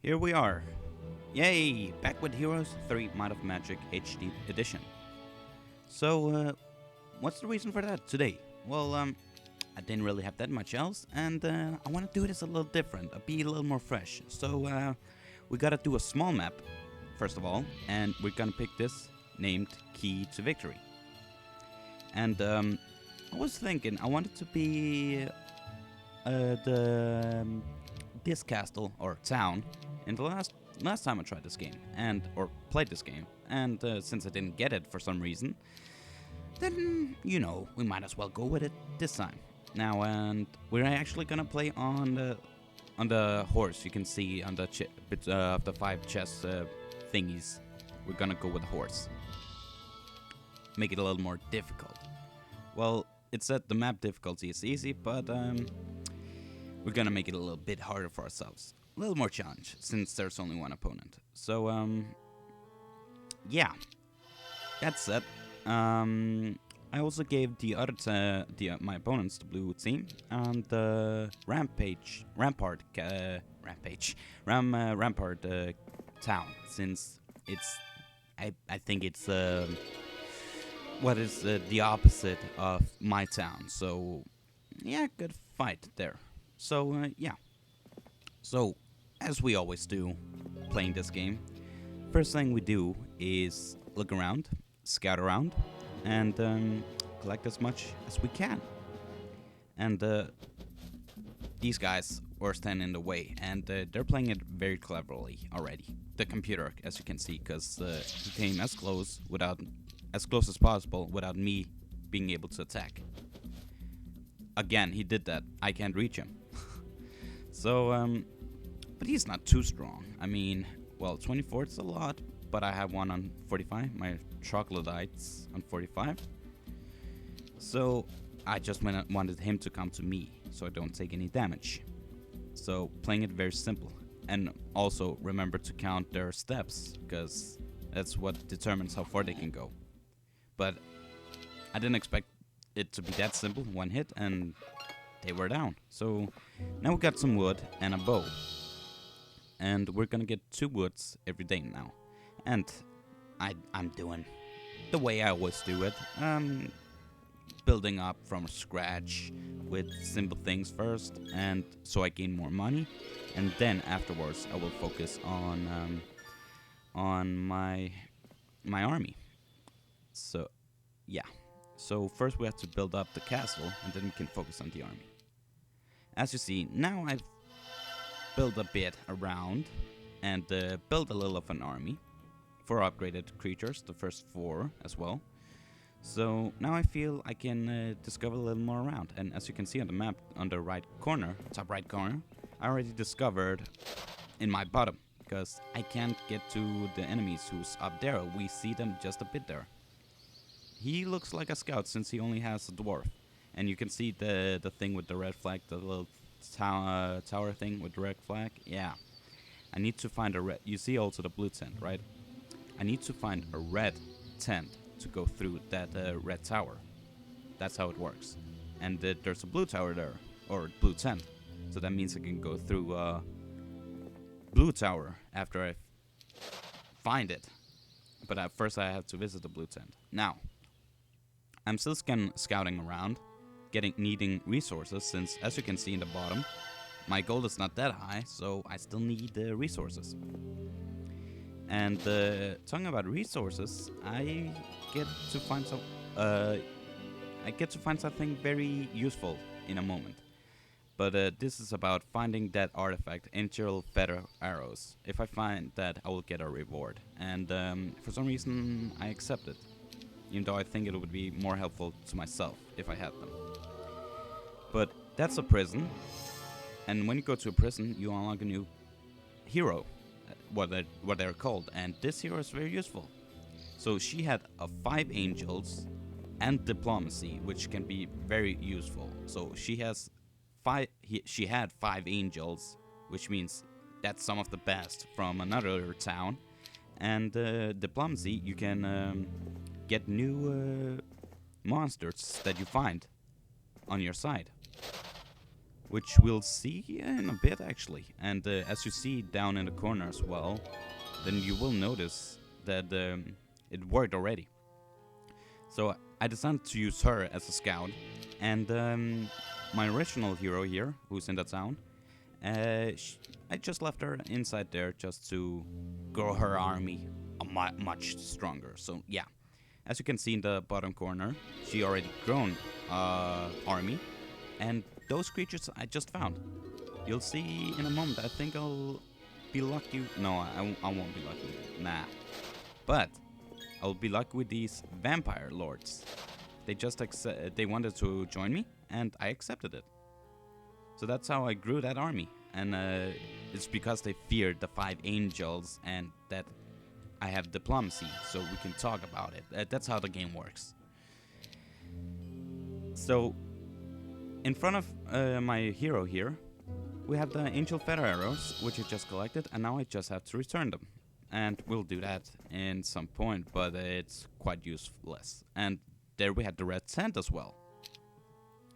Here we are. Yay! Back with Heroes 3 Might of Magic HD Edition. So, what's the reason for that today? Well, I didn't really have that much else, and I want to do this a little different, be a little more fresh. So, we gotta do a small map, first of all, and we're gonna pick this named Key to Victory. And I was thinking I wanted to be this castle or town in the last time I tried this game or played this game, and since I didn't get it for some reason, then we might as well go with it this time. Now, and we're actually gonna play on the horse. You can see on the bit of the 5 chess thingies. We're gonna go with the horse. Make it a little more difficult. Well, it said the map difficulty is easy, but we're gonna make it a little bit harder for ourselves. A little more challenge, since there's only one opponent. So, yeah. That's it. I also gave the other my opponents the blue team and the Rampart town, since it's I think it's what is the opposite of my town. So yeah, good fight there. So yeah. So as we always do, playing this game, first thing we do is look around, scout around, and collect as much as we can. And these guys were standing in the way, and they're playing it very cleverly already. The computer, as you can see, because he came as close as possible without me being able to attack. Again, he did that. I can't reach him. So, but he's not too strong. I mean, well, 24 is a lot, but I have one on 45. My troglodytes on 45. So I just wanted him to come to me, so I don't take any damage. So playing it very simple, and also remember to count their steps, because that's what determines how far they can go. But I didn't expect it to be that simple. One hit and they were down. So now we got some wood and a bow, and we're gonna get 2 woods every day now. And I'm doing the way I always do it, building up from scratch with simple things first, and so I gain more money, and then afterwards I will focus on my army. So yeah. So first we have to build up the castle, and then we can focus on the army. As you see, now I've built a bit around and built a little of an army for upgraded creatures, the first 4 as well. So now I feel I can discover a little more around. And as you can see on the map on the right corner, top right corner, I already discovered in my bottom, because I can't get to the enemies who's up there. We see them just a bit there. He looks like a scout since he only has a dwarf. And you can see the thing with the red flag, the little tower thing with the red flag. Yeah. I need to find a red. You see also the blue tent, right? I need to find a red tent to go through that red tower. That's how it works. And there's a blue tower there, or blue tent. So that means I can go through blue tower after I find it. But at first I have to visit the blue tent. Now, I'm still scouting around, needing resources, since as you can see in the bottom, my gold is not that high, so I still need resources. And talking about resources, I get to find something very useful in a moment. But this is about finding that artifact, Angel Feather Arrows. If I find that, I will get a reward. And for some reason, I accept it, even though I think it would be more helpful to myself if I had them. But that's a prison, and when you go to a prison, you unlock a new hero, what they're called, and this hero is very useful. So she had 5 angels and diplomacy, which can be very useful. So she has she had 5 angels, which means that's some of the best from another town, and diplomacy, you can get new monsters that you find on your side. which we'll see in a bit actually. And as you see down in the corner as well, then you will notice that it worked already. So I decided to use her as a scout, and my original hero here, who's in the town, I just left her inside there just to grow her army much stronger. So yeah, as you can see in the bottom corner, she already grown army, and those creatures I just found. You'll see in a moment. I think I'll be lucky. No, I won't be lucky. Nah. But I'll be lucky with these vampire lords. They just they wanted to join me, and I accepted it. So that's how I grew that army. And it's because they feared the 5 angels and that I have diplomacy, so we can talk about it. That's how the game works. So, in front of my hero here, we have the angel feather arrows, which I just collected, and now I just have to return them. And we'll do that in some point, but it's quite useless. And there we had the red sand as well.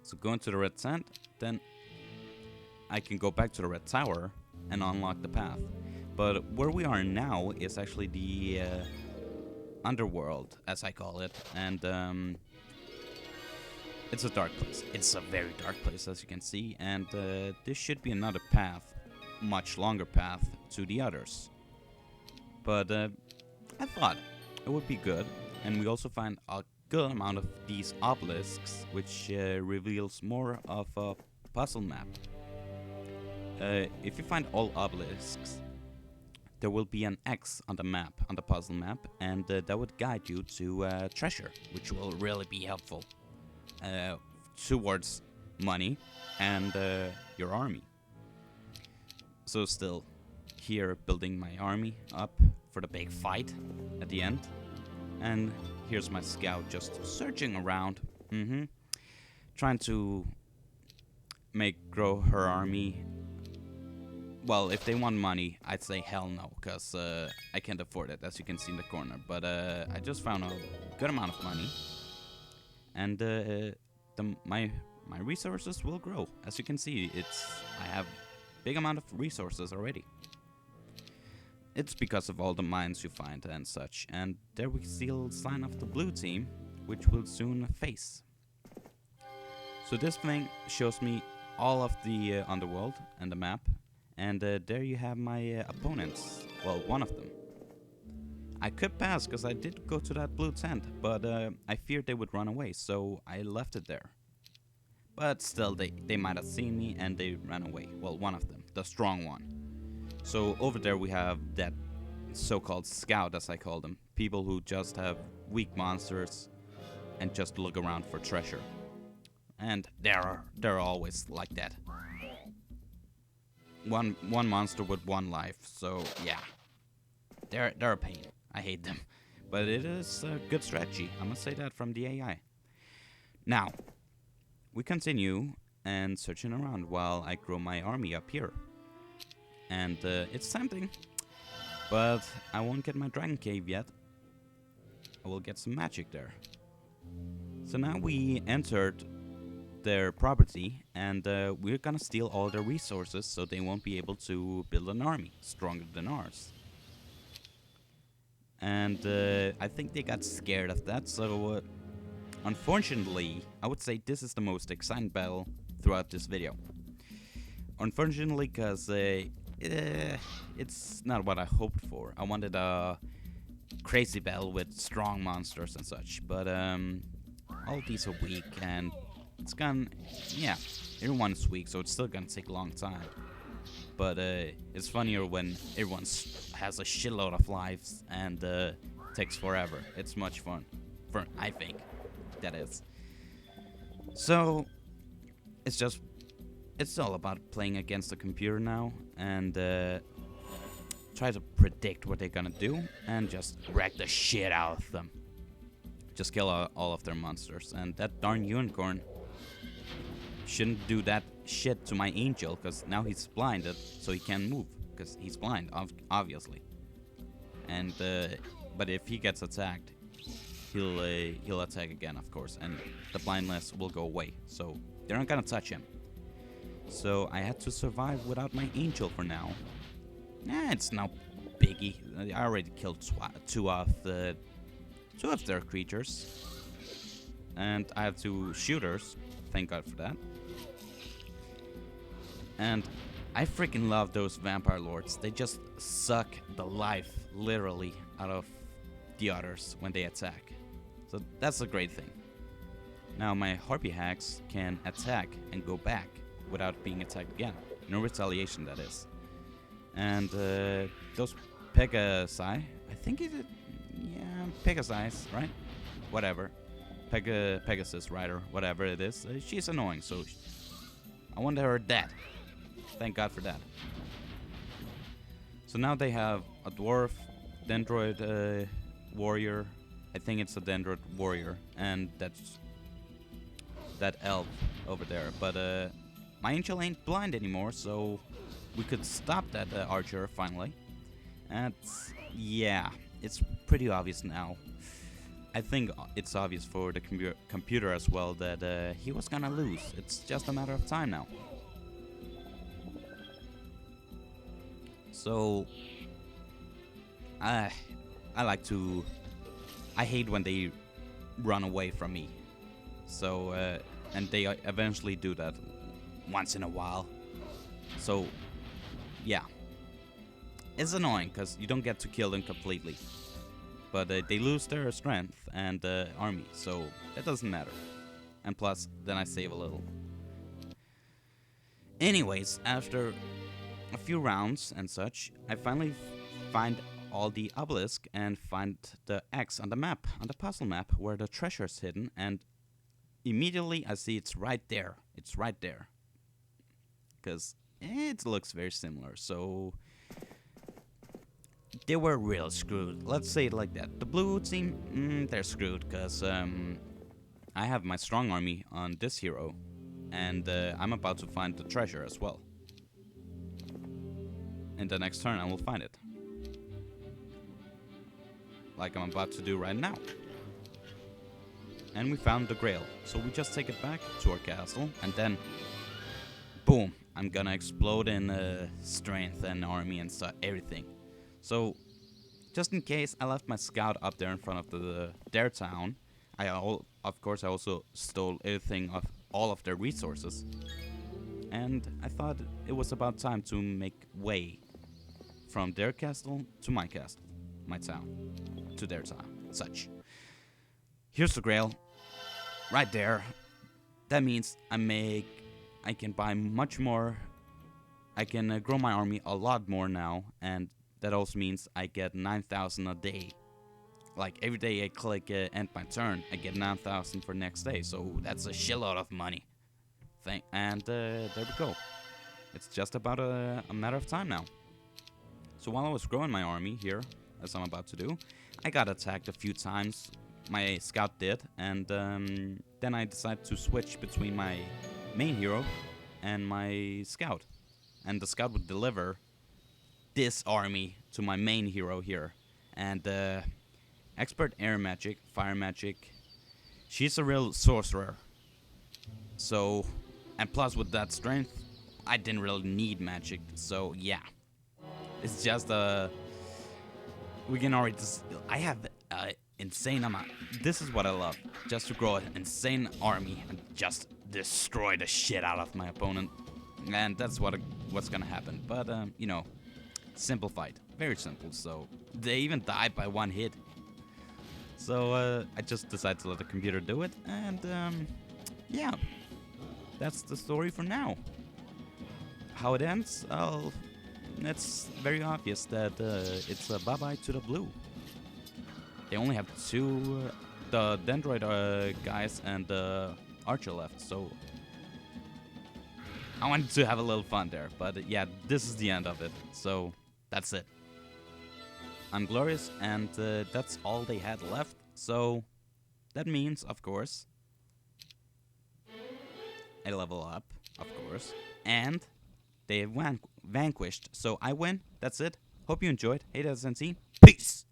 So going to the red sand, then I can go back to the red tower and unlock the path. But where we are now is actually the underworld, as I call it, and it's a dark place. It's a very dark place, as you can see, and this should be another path, much longer path to the others. But I thought it would be good, and we also find a good amount of these obelisks, which reveals more of a puzzle map. If you find all obelisks, there will be an X on the map, on the puzzle map, and that would guide you to treasure, which will really be helpful towards money and your army. So still here building my army up for the big fight at the end, and here's my scout just searching around, trying to grow her army. Well, if they want money, I'd say hell no, because I can't afford it, as you can see in the corner. But I just found a good amount of money, and my resources will grow. As you can see, I have big amount of resources already. It's because of all the mines you find and such. And there we still sign of the blue team, which will soon face. So this thing shows me all of the underworld and the map. And there you have my opponents. Well, one of them. I could pass because I did go to that blue tent, but I feared they would run away, so I left it there. But still, they might have seen me and they ran away. Well, one of them, the strong one. So over there we have that so-called scout, as I call them. People who just have weak monsters and just look around for treasure. And they're always like that. One monster with 1 life, so yeah, they're a pain. I hate them, but it is a good strategy. I must say that from the AI. Now, we continue and searching around while I grow my army up here, and it's tempting, but I won't get my dragon cave yet. I will get some magic there. So now we entered their property, and we're gonna steal all their resources so they won't be able to build an army stronger than ours. And I think they got scared of that, so unfortunately, I would say this is the most exciting battle throughout this video. Unfortunately, because it's not what I hoped for. I wanted a crazy battle with strong monsters and such, but all these are weak, and it's gonna, yeah, everyone's weak, so it's still gonna take a long time. But it's funnier when everyone has a shitload of lives and takes forever. It's much fun, I think, that is. So it's all about playing against the computer now and try to predict what they're gonna do and just wreck the shit out of them. Just kill all of their monsters, and that darn unicorn shouldn't do that shit to my angel, because now he's blinded, so he can't move, because he's blind, obviously. And but if he gets attacked, he'll attack again, of course, and the blindness will go away, so they're not gonna touch him. So I had to survive without my angel for now. It's no biggie. I already killed two of their creatures, and I have two shooters. Thank God for that. And I freaking love those vampire lords. They just suck the life, literally, out of the others when they attack. So that's a great thing. Now my Harpy Hags can attack and go back without being attacked again. No retaliation, that is. And those Pegasi, I think it, yeah, Pegasi, right? Whatever. Pegasus Rider, whatever it is. She's annoying, so I want her dead. Thank God for that. So now they have a dwarf, dendroid warrior. I think it's a dendroid warrior, and that's that elf over there. But my angel ain't blind anymore, so we could stop that archer finally. And yeah, it's pretty obvious now. I think it's obvious for the computer as well that he was gonna lose. It's just a matter of time now. So I like to. I hate when they run away from me. So and they eventually do that once in a while. So yeah, it's annoying because you don't get to kill them completely, but they lose their strength and army, so that doesn't matter. And plus, then I save a little. Anyways, after a few rounds and such, I finally find all the obelisk and find the X on the map, on the puzzle map, where the treasure is hidden, and immediately I see it's right there. It's right there. Because it looks very similar, so they were real screwed. Let's say it like that. The blue team, they're screwed, because I have my strong army on this hero, and I'm about to find the treasure as well. In the next turn I will find it. Like I'm about to do right now. And we found the grail. So we just take it back to our castle, and then boom, I'm gonna explode in strength and army and everything. So just in case, I left my scout up there in front of their town. Of course I also stole everything of all of their resources. And I thought it was about time to make way from their castle to my castle, my town, to their town, such. Here's the grail, right there. That means I can buy much more. I can grow my army a lot more now, and that also means I get 9,000 a day. Like every day I click end my turn, I get 9,000 for next day. So that's a shitload of money. And there we go. It's just about a matter of time now. So while I was growing my army here, as I'm about to do, I got attacked a few times. My scout did, and then I decided to switch between my main hero and my scout. And the scout would deliver this army to my main hero here. And expert air magic, fire magic, she's a real sorcerer. So, and plus with that strength, I didn't really need magic. So yeah, it's just we can already. I have insane amount. This is what I love. Just to grow an insane army and just destroy the shit out of my opponent. And that's what's gonna happen. But you know, simple fight, very simple. So they even died by one hit. So I just decided to let the computer do it, and yeah, that's the story for now. How it ends? It's very obvious that it's a bye-bye to the blue. They only have two, the Dendroid guys and the Archer left, so I wanted to have a little fun there. But yeah, this is the end of it, so that's it. I'm glorious, and that's all they had left, so that means, of course, I level up, of course, and they vanquished, so I win. That's it. Hope you enjoyed. Hey, that's NC. Peace!